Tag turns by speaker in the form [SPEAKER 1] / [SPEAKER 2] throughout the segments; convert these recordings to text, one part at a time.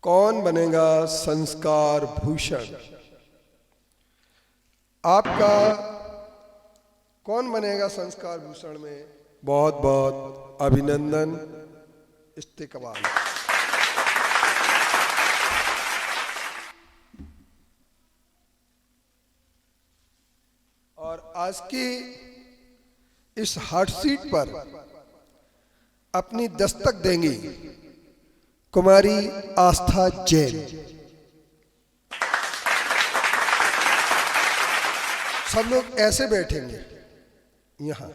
[SPEAKER 1] कौन बनेगा संस्कार भूषण? आपका कौन बनेगा संस्कार भूषण में बहुत बहुत अभिनंदन, इस्तेकबाल। और आज की इस हॉट सीट पर अपनी दस्तक देंगी कुमारी आस्था जैन। सब लोग ऐसे बैठेंगे यहां।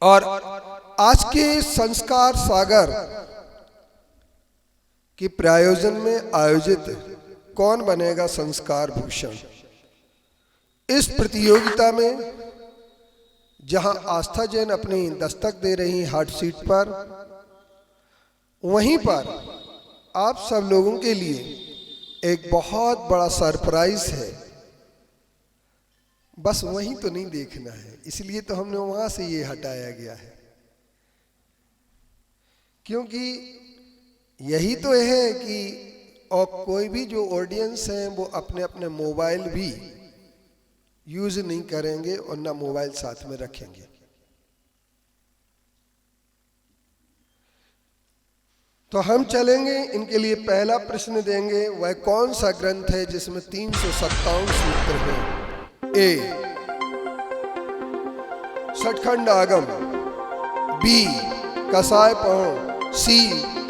[SPEAKER 1] और आज के संस्कार सागर के प्रायोजन में आयोजित कौन बनेगा संस्कार भूषण, इस प्रतियोगिता में जहां आस्था जैन अपनी दस्तक दे रही हॉट सीट पर, वहीं पर आप सब लोगों के लिए एक बहुत बड़ा सरप्राइज है। बस वहीं तो नहीं देखना है, इसलिए तो हमने वहां से ये हटाया गया है, क्योंकि यही तो है कि और कोई भी जो ऑडियंस है वो अपने अपने मोबाइल भी यूज नहीं करेंगे और ना मोबाइल साथ में रखेंगे। तो हम चलेंगे, इनके लिए पहला प्रश्न देंगे। वह कौन सा ग्रंथ है जिसमें 357 सूत्र हैं? ए सठखंड आगम, बी कसाय पौण, सी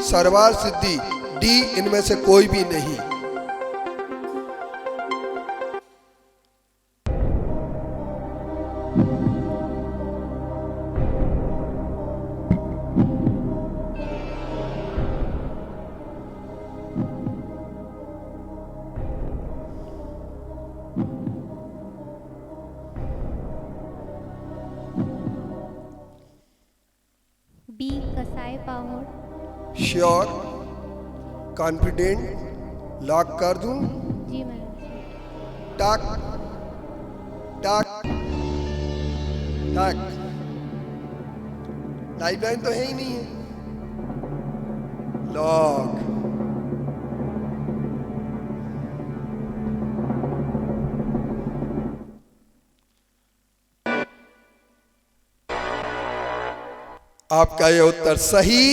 [SPEAKER 1] सरवार सिद्धि, डी इनमें से कोई भी नहीं।
[SPEAKER 2] बी कसाय पाहुण।
[SPEAKER 1] श्योर? कॉन्फिडेंट? लॉक कर दूं?
[SPEAKER 2] जी मैडम।
[SPEAKER 1] टाक टाक टाक। लाइफलाइन तो है ही नहीं है। लॉक। आपका यह उत्तर सही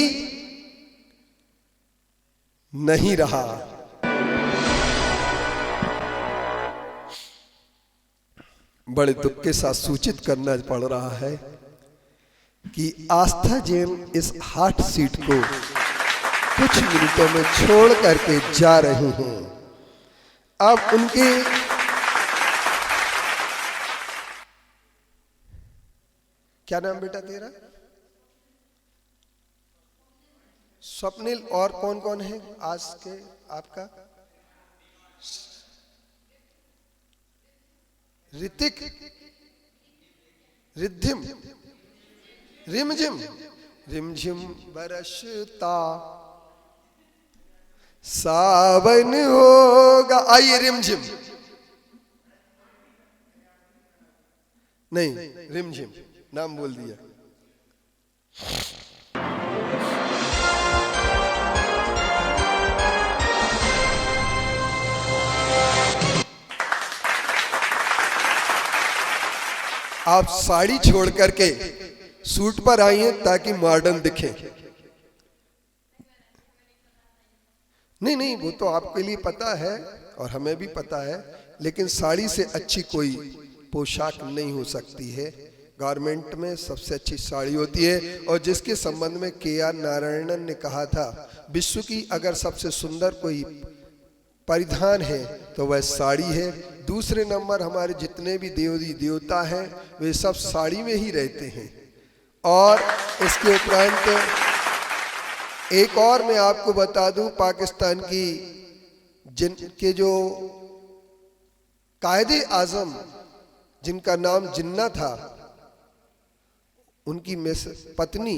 [SPEAKER 1] नहीं रहा। बड़े दुख के साथ सूचित करना पड़ रहा है कि आस्था जैन इस हॉट सीट को कुछ मिनटों में छोड़ करके जा रही हैं। अब उनके क्या नाम बेटा तेरा? स्वप्निल। और कौन कौन है आज के आपका? ऋतिक, रिद्धिम, रिमझिम, रिमझिम बरसता सावन होगा। आइए रिमझिम, नहीं रिमझिम नाम बोल दिया। आप साड़ी छोड़ करके सूट पर आई हैं ताकि मॉडर्न दिखें। नहीं नहीं, वो तो आपके लिए पता है और हमें भी पता है, लेकिन साड़ी से अच्छी कोई पोशाक नहीं हो सकती है। गारमेंट में सबसे अच्छी साड़ी होती है, और जिसके संबंध में KR नारायणन ने कहा था, विश्व की अगर सबसे सुंदर कोई परिधान है तो वह साड़ी है। दूसरे नंबर हमारे जितने भी देवी देवता हैं वे सब साड़ी में ही रहते हैं। और इसके उपरांत एक और मैं आपको बता दूं, पाकिस्तान की जिनके जो कायदे आजम जिनका नाम जिन्ना था, उनकी पत्नी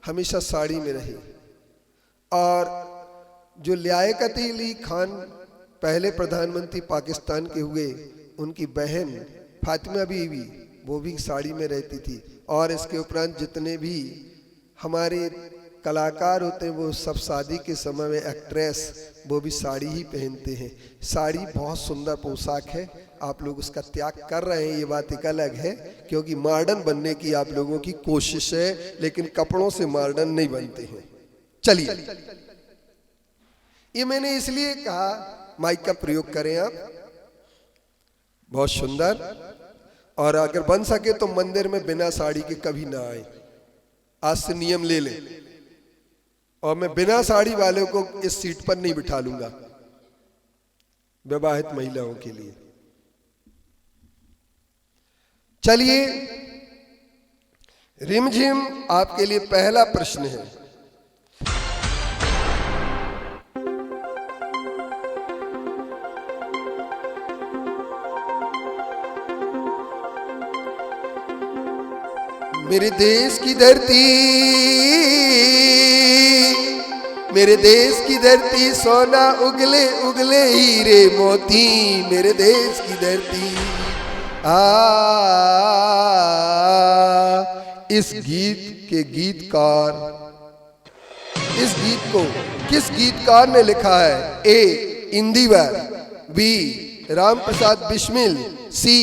[SPEAKER 1] हमेशा साड़ी में रही। और जो लियाकत अली खान पहले प्रधानमंत्री पाकिस्तान के हुए, उनकी बहन फातिमा बीवी वो भी साड़ी में रहती थी। और इसके उपरांत जितने भी हमारे कलाकार होते हैं वो सब शादी के समय में एक्ट्रेस वो भी साड़ी ही पहनते हैं। साड़ी बहुत सुंदर पोशाक है, आप लोग उसका त्याग कर रहे हैं ये बात एक अलग है, क्योंकि मॉडर्न बनने की आप लोगों की कोशिश है, लेकिन कपड़ों से मॉडर्न नहीं बनते हैं। चलिए, ये मैंने इसलिए कहा माइक का प्रयोग करें आप, बहुत सुंदर। और अगर बन सके तो मंदिर में बिना साड़ी के कभी ना आए, आज से नियम ले लें। और मैं बिना साड़ी वालों को इस सीट पर नहीं बिठा लूंगा, विवाहित महिलाओं के लिए। चलिए, रिमझिम आपके लिए पहला प्रश्न है। मेरे देश की धरती, मेरे देश की धरती, सोना उगले उगले हीरे मोती, मेरे देश की धरती। इस गीत के गीतकार, इस गीत को किस गीतकार ने लिखा है? ए इंदिवर, बी राम प्रसाद बिस्मिल, सी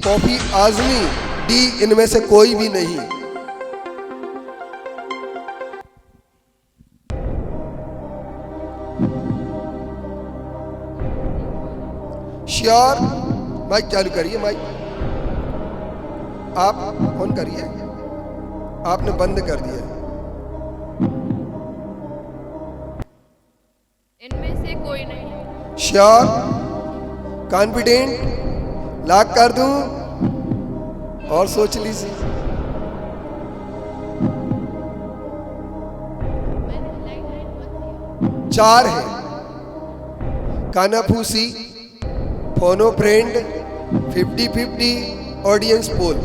[SPEAKER 1] कॉफी आजमी, डी इनमें से कोई भी नहीं। श्योर? माइक चालू करिए, माइक आप ऑन करिए, आपने बंद कर दिया।
[SPEAKER 3] इनमें से कोई नहीं।
[SPEAKER 1] श्योर? कॉन्फिडेंट? लॉक कर दूं और सोच लीजिए। चार है, कानाफूसी, फोनो friend, 50-50, audience poll.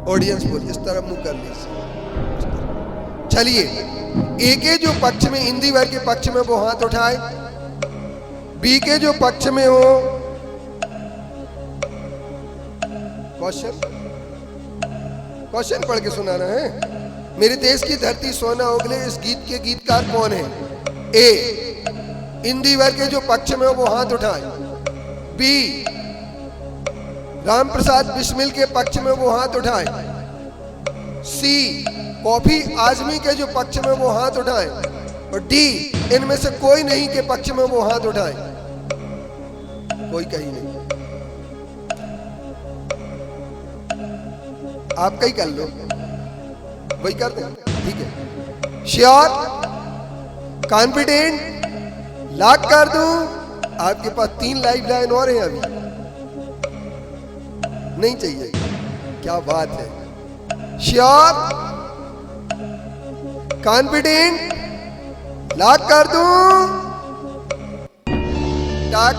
[SPEAKER 1] Audience poll इस तरह मुंह कर लीजिए। चलिए, ए के जो पक्ष में, इंदिवर के पक्ष में वो हाथ उठाए, बी के जो पक्ष में हो। क्वेश्चन पढ़ के सुनाना है। मेरे देश की धरती सोना उगले, इस गीत के गीतकार कौन है? ए इंदिवर के जो पक्ष में हो वो हाथ उठाए, बी राम प्रसाद बिस्मिल के पक्ष में वो हाथ उठाए, सी कॉफी आजमी के जो पक्ष में वो हाथ उठाए, और डी इनमें से कोई नहीं के पक्ष में वो हाथ उठाए। कोई कहीं नहीं, आप कहीं कर लो, वही कर दे, ठीक है। श्योर? कॉन्फिडेंट? लॉक कर दूं? आपके पास 3 लाइफ लाइन और हैं अभी, नहीं चाहिए? क्या बात है। श्योर? कॉन्फिडेंट? लॉक कर दूं? टक।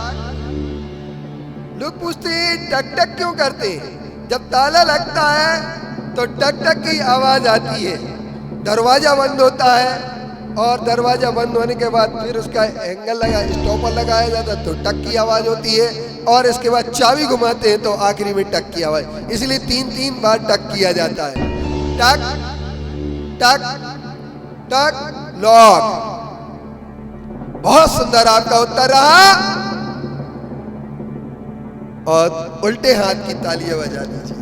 [SPEAKER 1] लोग पूछते हैं टक टक क्यों करते हैं? जब ताला लगता है तो टक टक की आवाज आती है, दरवाजा बंद होता है, और दरवाजा बंद होने के बाद फिर उसका एंगल लगा, स्टॉपर लगाया जाता है तो टक की आवाज होती है, और इसके बाद चाबी घुमाते हैं तो आखिरी में टक की आवाज। इसलिए 3-3 बार टक किया जाता है। टक टक टक, लॉक। बहुत सुंदर आपका उत्तर रहा, और उल्टे हाथ की तालियां बजा दीजिए।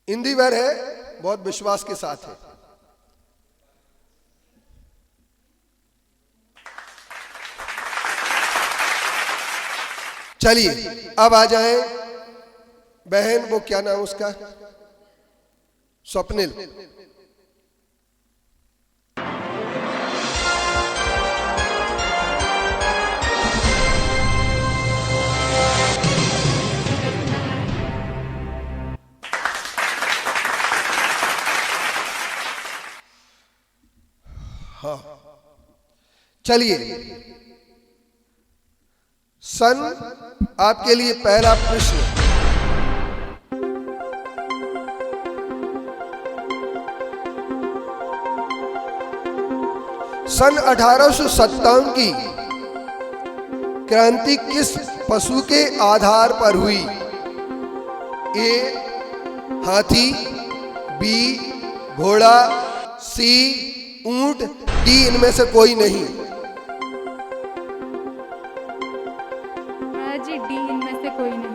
[SPEAKER 1] इंदिवर है, बहुत विश्वास के साथ है। चलिए, अब आ जाएं बहन, वो क्या नाम उसका? स्वप्निल। हाँ, चलिए, सन आपके लिए पहला प्रश्न। सन 1857 की क्रांति किस पशु के आधार पर हुई? ए हाथी, बी घोड़ा, सी ऊंट, डी इनमें से कोई नहीं।
[SPEAKER 3] महाराज जी डी इनमें से कोई नहीं।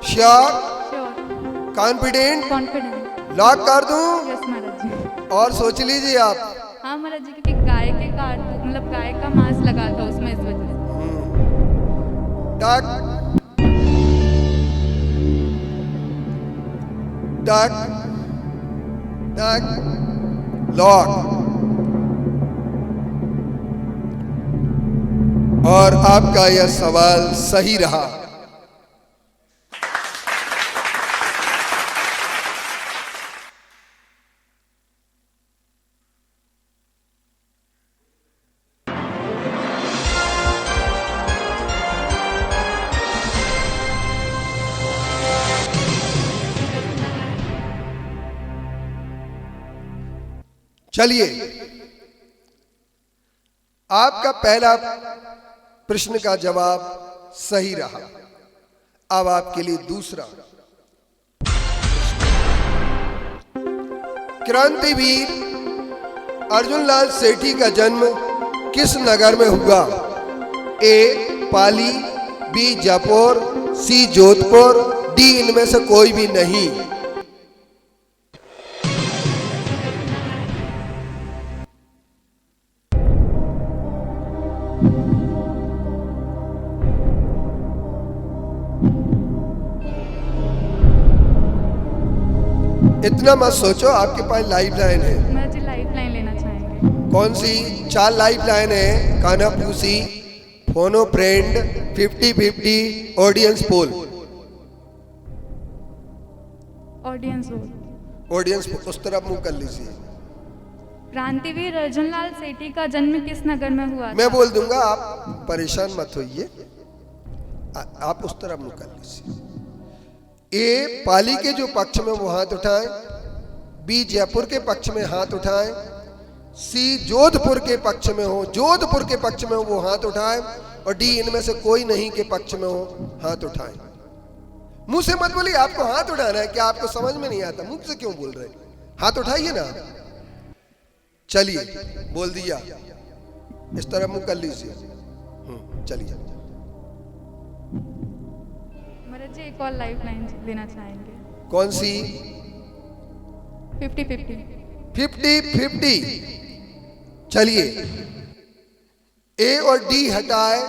[SPEAKER 1] Sure?
[SPEAKER 3] Sure.
[SPEAKER 1] Confident?
[SPEAKER 3] Confident.
[SPEAKER 1] Lock कर दूं?
[SPEAKER 3] यस महाराज जी।
[SPEAKER 1] और सोच लीजिए आप।
[SPEAKER 3] हाँ महाराज जी, क्योंकि गाय के काट मतलब गाय का मांस लगा था उसमें, इस वजह से।
[SPEAKER 1] Duck duck duck lock. और आपका यह सवाल सही रहा। चलिए, आपका पहला प्रश्न का जवाब सही रहा। अब आपके लिए दूसरा। क्रांतिवीर अर्जुन लाल सेठी का जन्म किस नगर में हुआ? ए पाली, बी जयपुर, सी जोधपुर, डी इनमें से कोई भी नहीं। इतना मत सोचो, आपके पास लाइफ लाइन है।
[SPEAKER 3] महाराज जी लाइफ लाइन लेना चाहेंगे।
[SPEAKER 1] कौन सी? 4 लाइफ लाइन है। काना पूसी, फोनो फ्रेंड, 50-50, ऑडियंस पोल।
[SPEAKER 3] ऑडियंस हो।
[SPEAKER 1] ऑडियंस उस तरफ मुंह कर लीजिए।
[SPEAKER 3] क्रांतिवीर अर्जुन लाल सेठी का जन्म किस नगर में हुआ था?
[SPEAKER 1] मैं बोल दूंगा, आप परेशान मत होइए। आप उस तरफ मुंह कर लीजिए। ए पाली के जो पक्ष में वो हाथ उठाएं, बी जयपुर के पक्ष में हाथ उठाएं, सी जोधपुर के पक्ष में हो, जोधपुर के पक्ष में हो वो हाथ उठाएं, और डी इनमें से कोई नहीं के पक्ष में हो हाथ उठाएं। मुंह से मत बोलिए, आपको हाथ उठाना है। क्या आपको समझ में नहीं आता? मुंह से क्यों बोल रहे? हाथ उठाइए ना। चलिए, बोल दिया। इस तरह मुंह कर लीजिए। चलिए।
[SPEAKER 3] महाराज जी एक और लाइफ लाइन लेना चाहेंगे।
[SPEAKER 1] कौन सी?
[SPEAKER 3] 50-50।
[SPEAKER 1] 50-50। चलिए, ए और डी हटाए,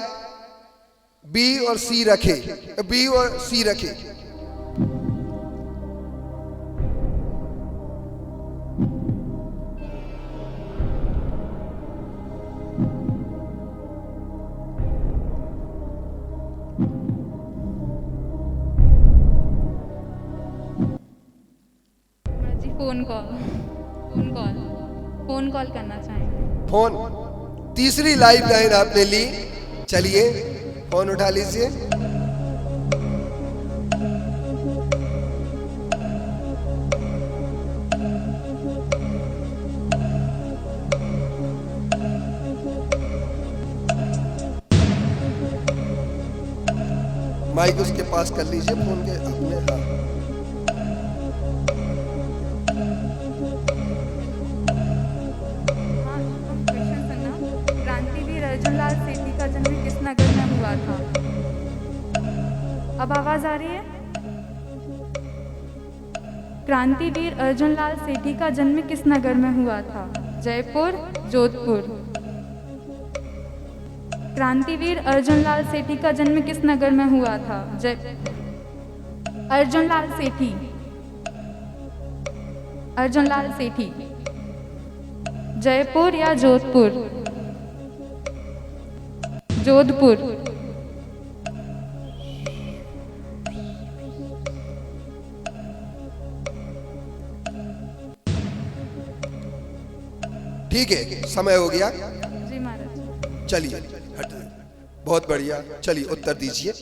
[SPEAKER 1] बी और सी रखे, बी और सी रखे।
[SPEAKER 3] फोन कॉल करना चाहेंगे।
[SPEAKER 1] फोन, तीसरी लाइफ लाइन आपने ली। चलिए, फोन उठा लीजिए। माइक उसके पास कर लीजिए, फोन के अपने।
[SPEAKER 3] हाँ, क्वेश्चन सुनना। क्रांतिवीर अर्जुन लाल सेठी का जन्म किस नगर में हुआ था? अब आवाज आ रही है? क्रांतिवीर अर्जुन लाल सेठी का जन्म किस नगर में हुआ था? जयपुर, जोधपुर। क्रांतिवीर अर्जुन लाल सेठी का जन्म किस नगर में हुआ था? अर्जुन लाल सेठी, अर्जुन लाल सेठी। जयपुर या जोधपुर? जोधपुर।
[SPEAKER 1] ठीक है, समय हो गया।
[SPEAKER 3] जी महाराज।
[SPEAKER 1] चलिए, हट। बहुत बढ़िया, चलिए उत्तर दीजिए।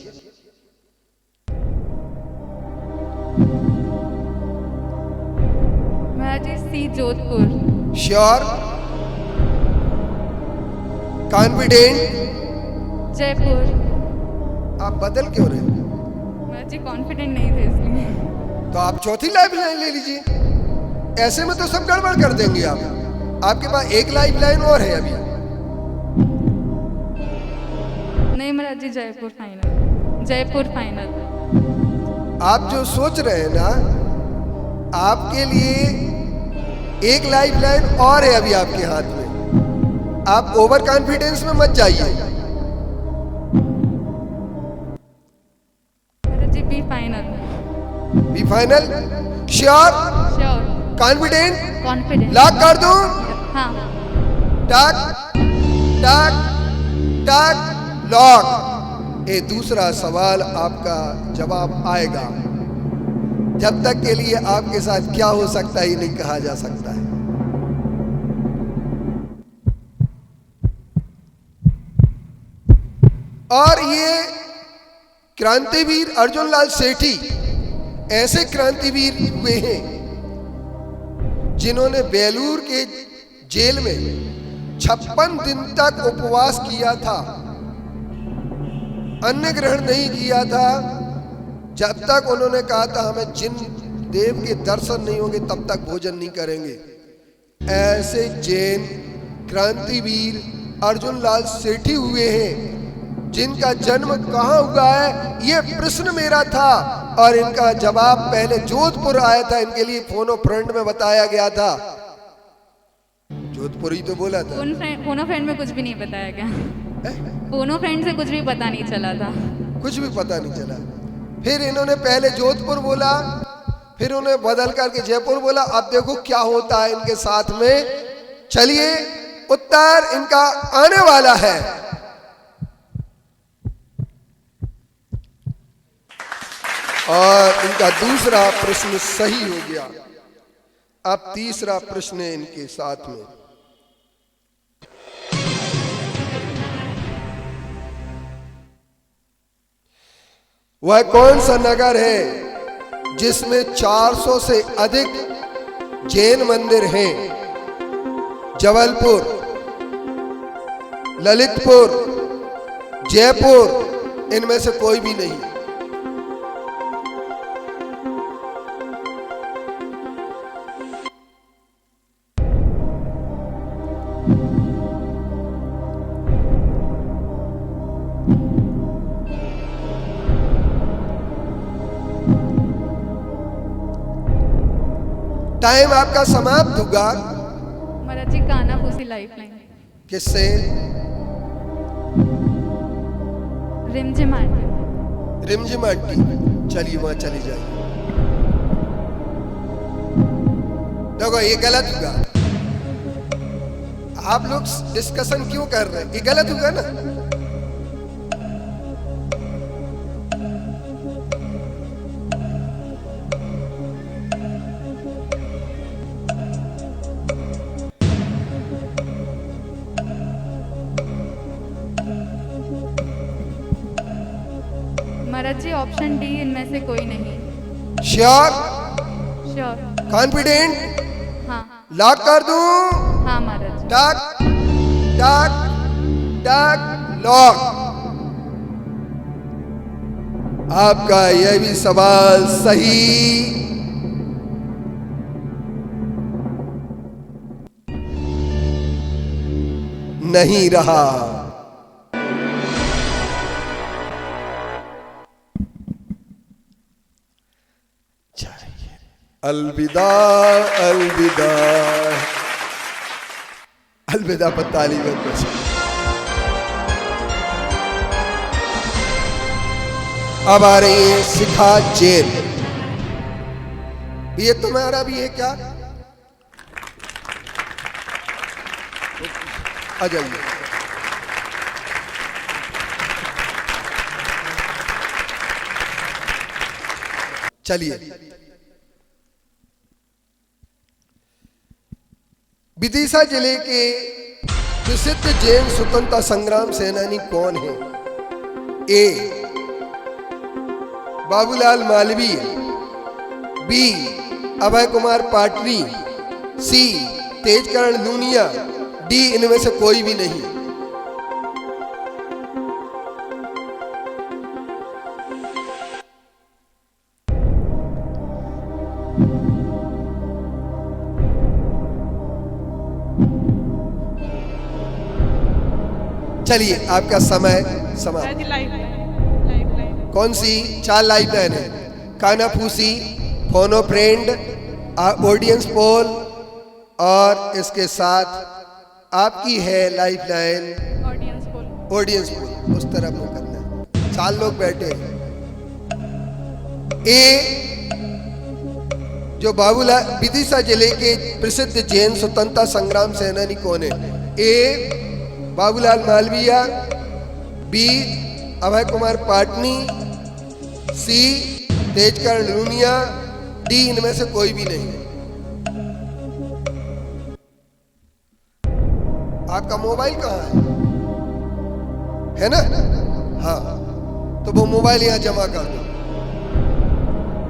[SPEAKER 3] महाराज जी सी जोधपुर।
[SPEAKER 1] श्योर? कॉन्फिडेंट?
[SPEAKER 3] जयपुर।
[SPEAKER 1] आप बदल क्यों रहे?
[SPEAKER 3] महाराज जी कॉन्फिडेंट नहीं थे इसलिए।
[SPEAKER 1] तो आप चौथी लाइफ लाइन ले लीजिए, ऐसे में तो सब गड़बड़ कर देंगे आप। आपके पास एक लाइफ लाइन और है अभी।
[SPEAKER 3] नहीं महाराज जी जयपुर फाइनल, जयपुर फाइनल।
[SPEAKER 1] आप जो सोच रहे हैं ना, आपके लिए एक लाइफ लाइन और है अभी आपके हाथ में। आप ओवर कॉन्फिडेंस में मत जाइए।
[SPEAKER 3] Maharaj ji B final.
[SPEAKER 1] B final? Sure?
[SPEAKER 3] Sure.
[SPEAKER 1] Confident?
[SPEAKER 3] Confident.
[SPEAKER 1] Lock कर दूं?
[SPEAKER 3] हाँ।
[SPEAKER 1] टक टक टक लॉक। ये दूसरा सवाल आपका जवाब आएगा। जब तक के लिए आपके साथ क्या हो सकता है ये नहीं कहा जा सकता है। और ये क्रांतिवीर अर्जुन लाल सेठी ऐसे क्रांतिवीर हुए हैं जिन्होंने बेलूर के जेल में 56 दिन तक उपवास किया था, अन्न ग्रहण नहीं किया था, जब तक उन्होंने कहा था हमें जिन देव के दर्शन नहीं होंगे तब तक भोजन नहीं करेंगे। ऐसे जैन क्रांतिवीर अर्जुन लाल सेठी हुए हैं जिनका जन्म कहाँ हुआ है ये प्रश्न मेरा था और इनका जवाब पहले जोधपुर आया था। इनके लिए फोनो फ्रेंड में बताया गया था, जोधपुर ही तो बोला था।
[SPEAKER 3] फोनो फ्रेंड में कुछ भी नहीं बताया गया। फोनो फ्रेंड से कुछ भी पता नहीं चला था। कुछ
[SPEAKER 1] भी पता नहीं चला। फिर इन्होंने पहले जोधपुर बोला, फिर उन्हें बदल करके जयपुर बोला। अब देखो क्या होता है इनके साथ में। चलिए उत्तर इनका आने वाला है। और इनका दूसरा प्रश्न सही हो गया। अब तीसरा प्रश्न है इनके साथ में। वह कौन सा नगर है जिसमें 400 से अधिक जैन मंदिर हैं? जबलपुर, ललितपुर, जयपुर, इनमें से कोई भी नहीं। टाइम आपका समाप्त होगा।
[SPEAKER 3] महाराज जी काना फूसी लाइफ लाइन।
[SPEAKER 1] किससे?
[SPEAKER 3] रिमझिम आंटी।
[SPEAKER 1] रिमझिम आंटी, चलिए वहां चली जाइए। देखो ये गलत होगा। आप लोग डिस्कशन क्यों कर रहे हैं? ये गलत होगा ना।
[SPEAKER 3] महाराज जी ऑप्शन डी इनमें से कोई नहीं।
[SPEAKER 1] श्योर?
[SPEAKER 3] श्योर।
[SPEAKER 1] कॉन्फिडेंट?
[SPEAKER 3] हाँ।
[SPEAKER 1] लॉक कर दूं?
[SPEAKER 3] हाँ महाराज जी।
[SPEAKER 1] टक टक टक लॉक। आपका यह भी सवाल सही नहीं रहा। अलविदा अलविदा अलविदा पर ताली बजा। अब आ रही है शिखा जैन। ये तुम्हारा भी है क्या? आ जाइए। चलिए। विदिशा जिले के प्रसिद्ध जैन स्वतंत्रता संग्राम सेनानी कौन है? ए बाबूलाल मालवीय, बी अभय कुमार पाटनी, सी तेजकरण लूनिया, डी इनमें से कोई भी नहीं। चलिए आपका समय समाप्त। कौन सी 4 लाइफ लाइन है? कानाफूसी, फोनो फ्रेंड, ऑडियंस पोल और इसके साथ आपकी है लाइफ लाइन ऑडियंस पोल। उस तरफ में करना है। 4 लोग बैठे हैं। ए जो बाबूलाल विदिशा जिले के प्रसिद्ध जैन स्वतंत्रता संग्राम सेनानी कौन है? ए बाबूलाल मालवीय, बी अभय कुमार पाटनी, सी तेजकरण लूनिया, डी इनमें से कोई भी नहीं। आपका मोबाइल कहाँ है ना? हाँ, तो वो मोबाइल यहां जमा कर दो,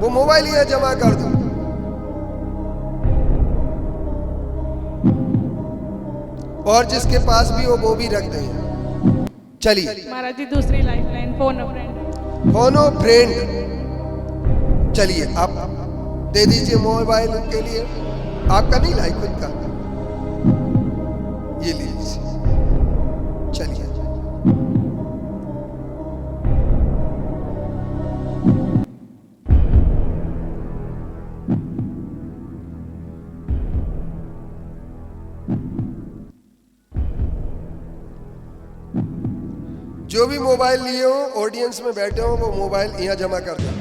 [SPEAKER 1] वो मोबाइल यहां जमा कर दो। और जिसके पास भी हो वो भी रख दें। चलिए
[SPEAKER 4] महाराज जी दूसरी लाइफ लाइन फोनो फ्रेंड।
[SPEAKER 1] फोनो फ्रेंड, चलिए आप दे दीजिए मोबाइल उनके लिए। आपका नहीं लाई, खुद का। ये लीजिए, चलिए। जो भी मोबाइल लिए हो, ऑडियंस में बैठे हो, वो मोबाइल यहां जमा कर दो।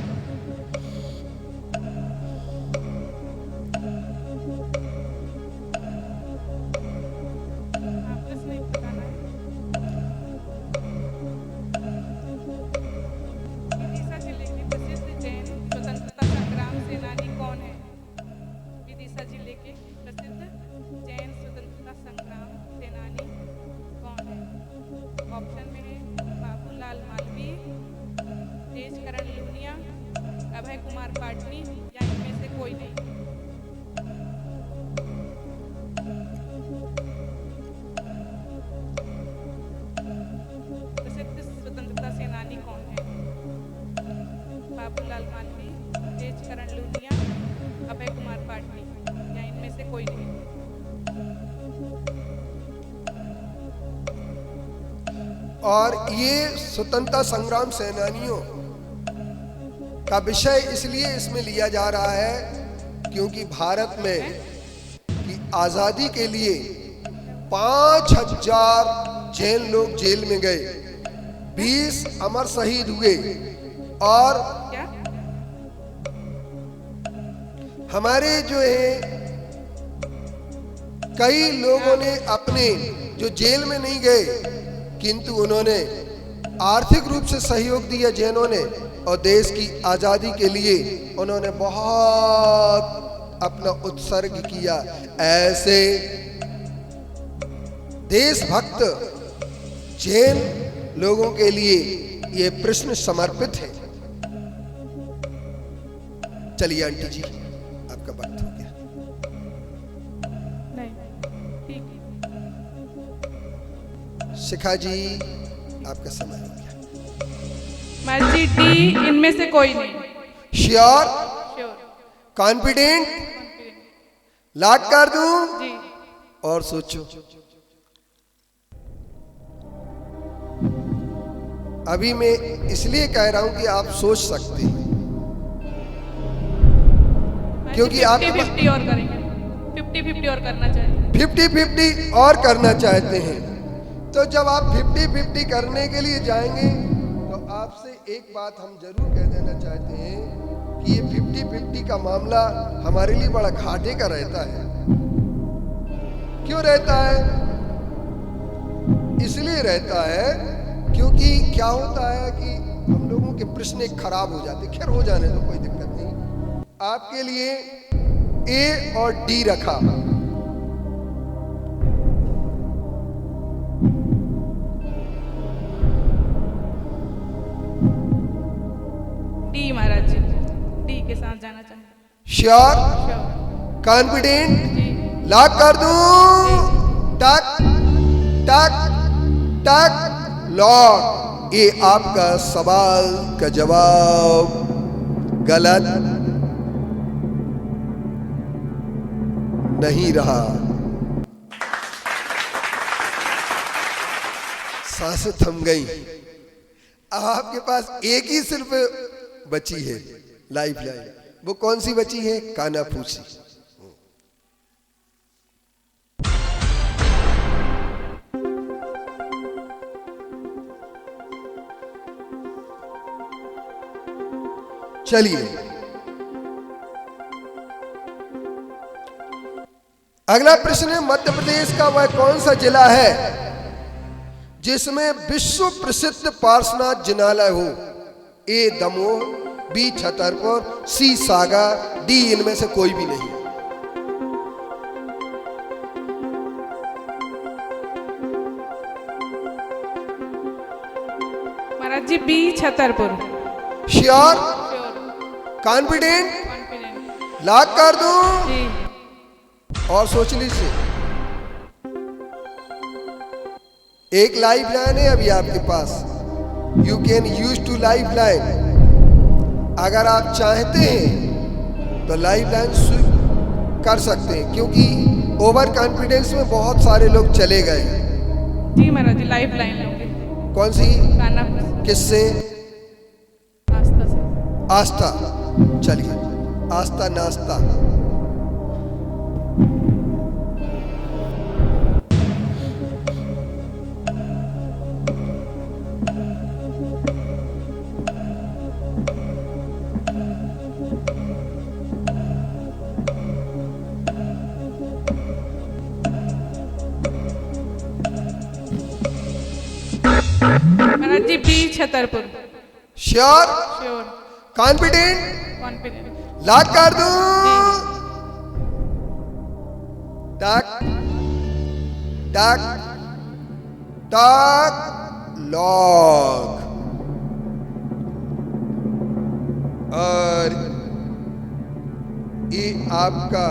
[SPEAKER 4] विदिशा जिले के प्रसिद्ध जैन स्वतंत्रता संग्राम सेनानी कौन है? विदिशा जिले के प्रसिद्ध जैन स्वतंत्रता संग्राम सेनानी कौन है? ऑप्शन में है बाबूलाल मालवीय, तेजकरण लूनिया, अभय कुमार पाटनी या इनमें से कोई नहीं। प्रसिद्ध स्वतंत्रता सेनानी कौन है? बाबूलाल मालवीय, तेजकरण लूनिया, अभय कुमार पाटनी या इनमें से कोई नहीं।
[SPEAKER 1] और ये स्वतंत्रता संग्राम सेनानियों का विषय इसलिए इसमें लिया जा रहा है क्योंकि भारत में की आजादी के लिए 5000 जैन लोग जेल में गए, 20 अमर शहीद हुए और
[SPEAKER 4] क्या?
[SPEAKER 1] हमारे जो है कई लोगों ने अपने जो जेल में नहीं गए किंतु उन्होंने आर्थिक रूप से सहयोग दिया जैनों ने, और देश की आजादी के लिए उन्होंने बहुत अपना उत्सर्ग किया। ऐसे देशभक्त जैन लोगों के लिए ये प्रश्न समर्पित है। चलिए आंटी जी, आपका वक्त हो गया।
[SPEAKER 4] नहीं, ठीक है।
[SPEAKER 1] शिखा जी, आपका समय हो गया।
[SPEAKER 4] महाराज जी डी इनमें से कोई नहीं।
[SPEAKER 1] श्योर,
[SPEAKER 4] श्योर,
[SPEAKER 1] कॉन्फिडेंट, लॉक कर दूं?
[SPEAKER 4] जी।
[SPEAKER 1] और सोचो। अभी मैं इसलिए कह रहा हूं कि आप सोच सकते हैं, क्योंकि आप
[SPEAKER 4] 50-50 और करेंगे, 50-50 और करना चाहिए।
[SPEAKER 1] 50-50 और करना चाहते हैं। तो जब आप 50-50 करने के लिए जाएंगे तो आपसे एक बात हम जरूर कह देना चाहते हैं कि ये 50-50 का मामला हमारे लिए बड़ा घाटे का रहता है। क्यों रहता है? इसलिए रहता है क्योंकि क्या होता है कि हम लोगों के प्रश्न खराब हो जाते। खैर, हो जाने तो कोई दिक्कत नहीं। आपके लिए ए और डी रखा।
[SPEAKER 4] जाना चाहूँगा।
[SPEAKER 1] Sure,
[SPEAKER 4] sure.
[SPEAKER 1] कॉन्फिडेंट,
[SPEAKER 4] जी।
[SPEAKER 1] लॉक कर दूं? टक टक टक, लॉक। ये आपका सवाल का जवाब गलत नहीं रहा। सांसें थम गई। अब आपके पास एक ही सिर्फ बची है लाइफ लाइन। वो कौन सी बची है? कानाफूसी। चलिए, अगला प्रश्न है, मध्य प्रदेश का वह कौन सा जिला है जिसमें विश्व प्रसिद्ध पार्श्वनाथ जिनालय हो? A Damoh, B Chhatarpur, C Sagar, D इनमें से कोई भी नहीं।
[SPEAKER 4] Maharaj ji B Chhatarpur.
[SPEAKER 1] Sure,
[SPEAKER 4] sure.
[SPEAKER 1] Confident,
[SPEAKER 4] confident.
[SPEAKER 1] Lock कर दूं?
[SPEAKER 4] जी।
[SPEAKER 1] और सोच लीजिए, एक लाइफ लाइन है अभी आपके पास। You can use two lifeline. अगर आप चाहते हैं तो लाइफ लाइन कर सकते हैं, क्योंकि ओवर कॉन्फिडेंस में बहुत सारे लोग चले गए।
[SPEAKER 4] जी महाराज जी लाइफ लाइन लोगे।
[SPEAKER 1] कौन सी?
[SPEAKER 4] कानाफूसी।
[SPEAKER 1] किससे?
[SPEAKER 4] आस्था से।
[SPEAKER 1] आस्था। चलिए, आस्था नास्ता।
[SPEAKER 4] Maharaj ji B Chhatarpur.
[SPEAKER 1] Sure,
[SPEAKER 4] sure.
[SPEAKER 1] Confident,
[SPEAKER 4] confident.
[SPEAKER 1] Lock कर दूं? टक टक टक, लॉक। और ये आपका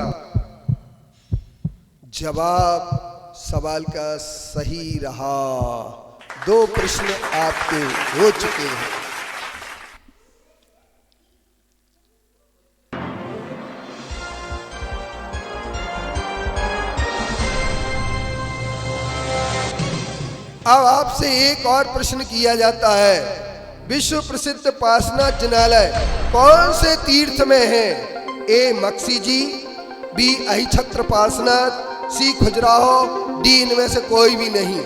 [SPEAKER 1] जवाब सवाल का सही रहा। 2 प्रश्न आपके हो चुके हैं। अब आपसे एक और प्रश्न किया जाता है, विश्व प्रसिद्ध पार्श्वनाथ जिनालय कौन से तीर्थ में है? ए मक्सीजी, बी अहिछत्र पार्श्वनाथ, सी खजुराहो, डी इनमें से कोई भी नहीं।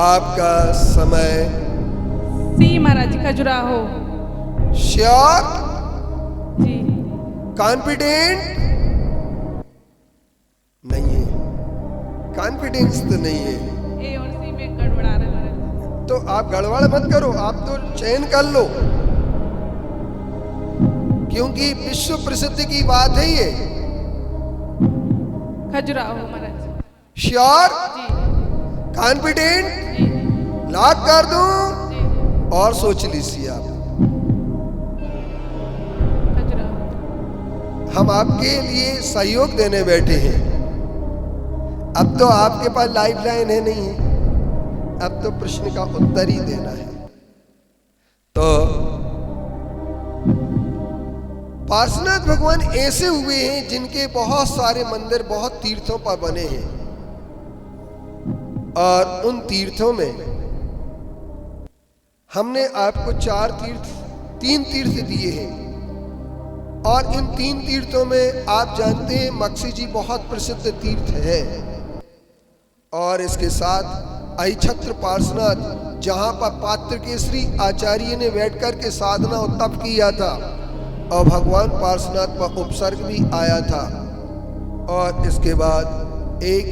[SPEAKER 1] आपका समय।
[SPEAKER 4] सी महाराज जी खजुराहो।
[SPEAKER 1] श्योर,
[SPEAKER 4] जी।
[SPEAKER 1] कॉन्फिडेंट नहीं है। कॉन्फिडेंस तो नहीं है,
[SPEAKER 4] ए और सी में गड़बड़ा रहा है महाराज।
[SPEAKER 1] तो आप गड़बड़ मत करो, आप तो चयन कर लो, क्योंकि विश्व प्रसिद्ध की बात है ये।
[SPEAKER 4] खजुराहो महाराज।
[SPEAKER 1] श्योर,
[SPEAKER 4] जी।
[SPEAKER 1] कॉन्फिडेंट,
[SPEAKER 4] जी।
[SPEAKER 1] लॉक कर दूं?
[SPEAKER 4] जी।
[SPEAKER 1] और सोच लीजिए आप।
[SPEAKER 4] खजुराहो।
[SPEAKER 1] हम आपके लिए सहयोग देने बैठे हैं। अब तो आपके पास लाइफ लाइन है नहीं है, अब तो प्रश्न का उत्तर ही देना है। तो पार्श्वनाथ भगवान ऐसे हुए हैं जिनके बहुत सारे मंदिर बहुत तीर्थों पर बने हैं, और उन तीर्थों में हमने आपको 3 तीर्थ दिए हैं। और इन 3 तीर्थों में आप जानते हैं मक्सी जी बहुत प्रसिद्ध तीर्थ है, और इसके साथ अहिछत्र पार्श्वनाथ, जहां पर पात्रकेसरी आचार्य ने बैठकर के साधना और तप किया था, और भगवान पार्श्वनाथ पर उपसर्ग भी आया था। और इसके बाद एक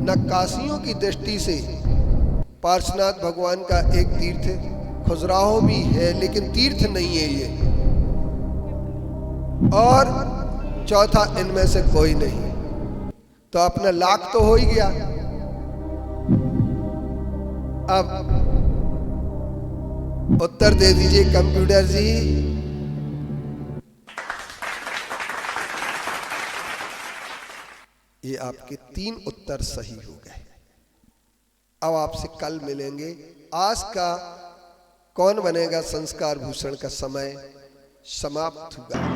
[SPEAKER 1] नक्काशियों की दृष्टि से पार्श्वनाथ भगवान का एक तीर्थ खजुराहो भी है, लेकिन तीर्थ नहीं है ये। और चौथा इनमें से कोई नहीं। तो अपना लाख तो हो ही गया। अब उत्तर दे दीजिए कंप्यूटर जी। ये आपके 3 उत्तर सही हो गए। अब आपसे कल मिलेंगे। आज का कौन बनेगा संस्कार भूषण का समय समाप्त हुआ।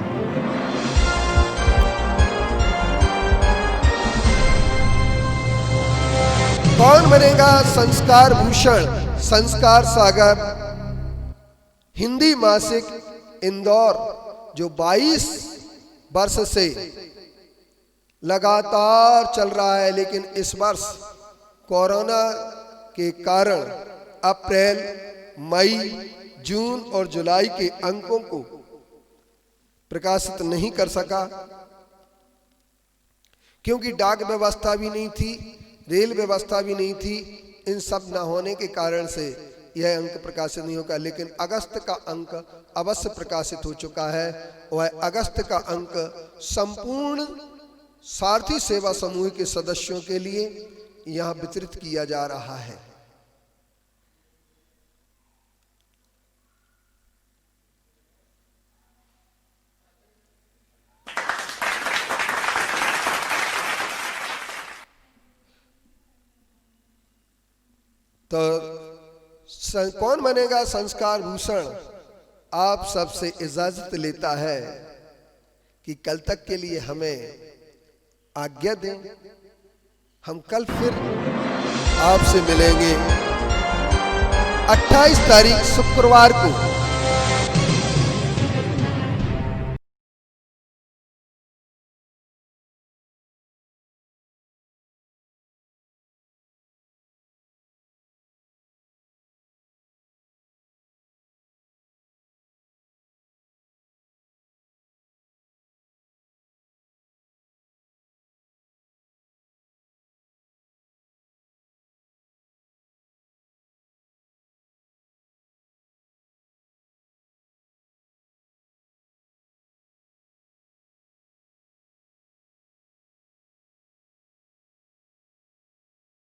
[SPEAKER 1] कौन बनेगा संस्कार भूषण संस्कार सागर हिंदी मासिक इंदौर, जो 22 वर्ष से लगातार चल रहा है, लेकिन इस वर्ष कोरोना के कारण अप्रैल, मई, जून और जुलाई के अंकों को प्रकाशित नहीं कर सका, क्योंकि डाक व्यवस्था भी नहीं थी, रेल व्यवस्था भी नहीं थी। इन सब न होने के कारण से यह अंक प्रकाशित नहीं होगा। लेकिन अगस्त का अंक अवश्य प्रकाशित हो चुका है। वह अगस्त का अंक संपूर्ण सारथी सेवा समूह के सदस्यों के लिए यहां वितरित किया जा रहा है। तो कौन बनेगा संस्कार भूषण आप सबसे इजाजत लेता है कि कल तक के लिए हमें आज्ञा दें। हम कल फिर आपसे मिलेंगे 28 तारीख शुक्रवार को